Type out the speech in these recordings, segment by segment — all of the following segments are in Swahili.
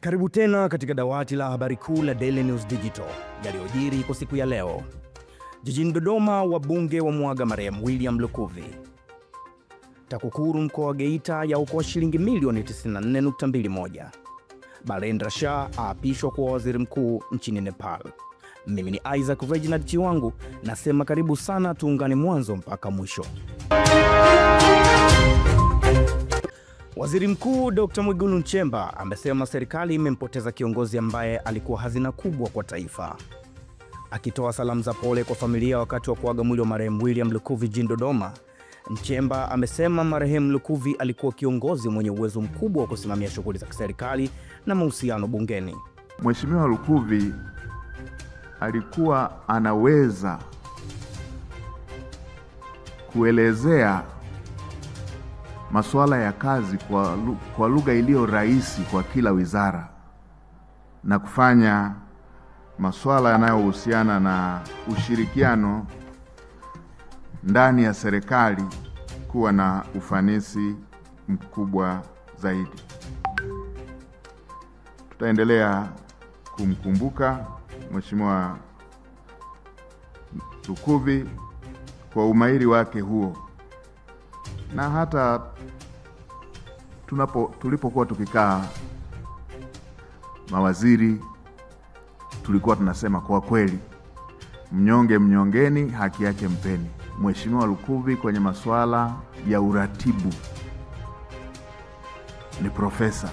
Karibu tena katika dawati la habari kuu la Daily News Digital yaliyojiri kwa siku ya leo. Jijini Dodoma, wabunge wa mwaga marehemu William Lukuvi. TAKUKURU mkoa wa Geita yaokoa shilingi milioni 94.21. Balendra Shah aapishwa kuwa waziri mkuu nchini Nepal. Mimi ni Isaac Reginald Chiwangu, nasema karibu sana, tuungane mwanzo mpaka mwisho. Waziri Mkuu Dr. Mwigulu Nchemba amesema serikali imempoteza kiongozi ambaye alikuwa hazina kubwa kwa taifa. Akitoa salamu za pole kwa familia wakati wa kuaga mwili wa marehemu William Lukuvi jijini Dodoma, Nchemba amesema marehemu Lukuvi alikuwa kiongozi mwenye uwezo mkubwa wa kusimamia shughuli za kiserikali na mahusiano bungeni. Mheshimiwa Lukuvi alikuwa anaweza kuelezea masuala ya kazi kwa lugha iliyo rahisi kwa kila wizara na kufanya masuala yanayohusiana na ushirikiano ndani ya serikali kuwa na ufanisi mkubwa zaidi. Tutaendelea kumkumbuka Mheshimiwa Lukuvi kwa umahiri wake huo, na hata tulipokuwa tukikaa mawaziri tulikuwa tunasema kwa kweli, mnyonge mnyongeni, haki yake mpeni. Mheshimiwa Lukuvi kwenye masuala ya uratibu ni profesa.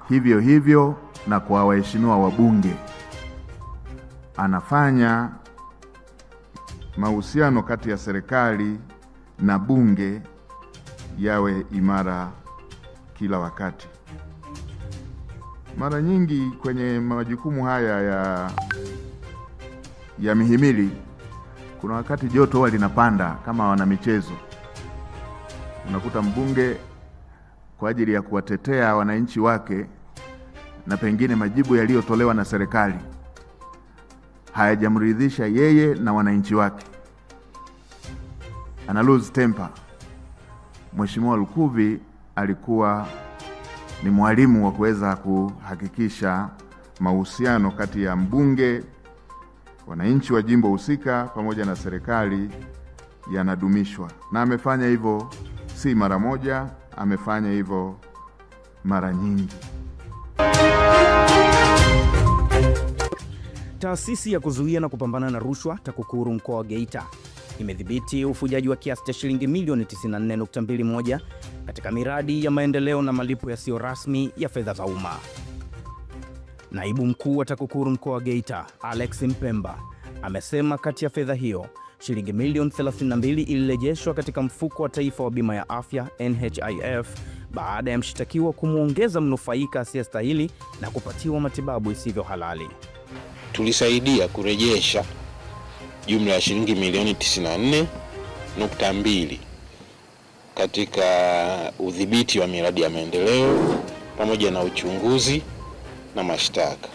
Hivyo hivyo na kwa waheshimiwa wabunge, anafanya mahusiano kati ya serikali na bunge yawe imara kila wakati. Mara nyingi kwenye majukumu haya ya mihimili, kuna wakati joto huwa linapanda kama wana michezo. Unakuta mbunge kwa ajili ya kuwatetea wananchi wake na pengine majibu yaliyotolewa na serikali hayajamridhisha yeye na wananchi wake, ana lose temper. Mheshimiwa Lukuvi alikuwa ni mwalimu wa kuweza kuhakikisha mahusiano kati ya mbunge, wananchi wa jimbo husika pamoja na serikali yanadumishwa, na amefanya hivyo si mara moja, amefanya hivyo mara nyingi. Taasisi ya kuzuia na kupambana na rushwa TAKUKURU mkoa wa Geita imedhibiti ufujaji wa kiasi cha shilingi milioni 94.21 katika miradi ya maendeleo na malipo yasiyo rasmi ya fedha za umma. Naibu mkuu wa TAKUKURU mkoa wa Geita, Alex Mpemba, amesema kati ya fedha hiyo, shilingi milioni 32 ilirejeshwa katika mfuko wa taifa wa bima ya afya NHIF baada ya mshtakiwa kumwongeza mnufaika asiyestahili na kupatiwa matibabu isivyo halali. Tulisaidia kurejesha jumla ya shilingi milioni 94.2 katika udhibiti wa miradi ya maendeleo pamoja na uchunguzi na mashtaka.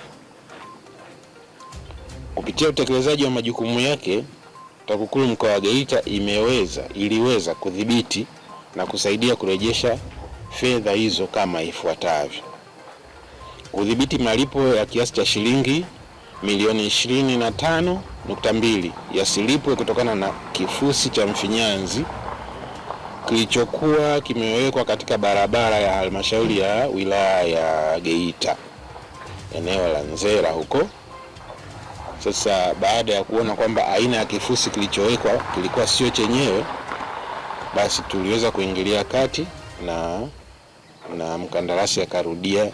Kupitia utekelezaji wa majukumu yake, TAKUKURU mkoa wa Geita iliweza kudhibiti na kusaidia kurejesha fedha hizo kama ifuatavyo: udhibiti malipo ya kiasi cha shilingi milioni 25.2 yasilipwe kutokana na kifusi cha mfinyanzi kilichokuwa kimewekwa katika barabara ya halmashauri ya wilaya ya Geita, eneo la Nzera huko. Sasa baada ya kuona kwamba aina ya kifusi kilichowekwa kilikuwa sio chenyewe, basi tuliweza kuingilia kati na mkandarasi akarudia,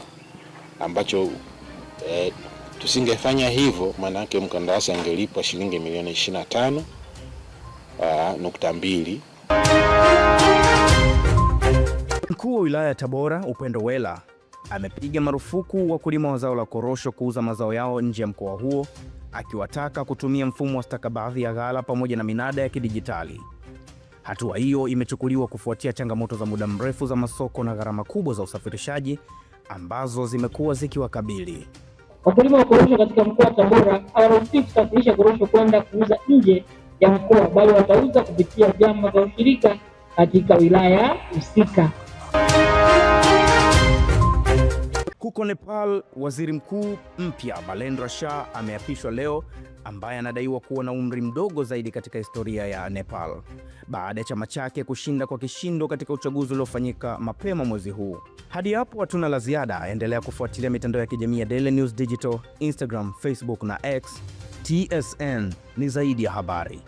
ambacho tusingefanya hivyo maana yake mkandarasi angelipwa shilingi milioni 25.2. Mkuu wa wilaya ya Tabora, Upendo Wela, amepiga marufuku wakulima wa zao la korosho kuuza mazao yao nje ya mkoa huo, akiwataka kutumia mfumo wa stakabadhi ya ghala pamoja na minada ya kidijitali. Hatua hiyo imechukuliwa kufuatia changamoto za muda mrefu za masoko na gharama kubwa za usafirishaji ambazo zimekuwa zikiwakabili. Wakulima wa korosho katika mkoa wa Tabora hawaruhusiwi kusafirisha korosho kwenda kuuza nje ya mkoa, bali watauza kupitia vyama vya ushirika katika wilaya husika. Huko Nepal, waziri mkuu mpya Balendra Shah ameapishwa leo, ambaye anadaiwa kuwa na umri mdogo zaidi katika historia ya Nepal, baada ya chama chake kushinda kwa kishindo katika uchaguzi uliofanyika mapema mwezi huu. Hadi hapo hatuna la ziada. Endelea kufuatilia mitandao ya kijamii ya Daily News Digital, Instagram, Facebook na X. TSN ni zaidi ya habari.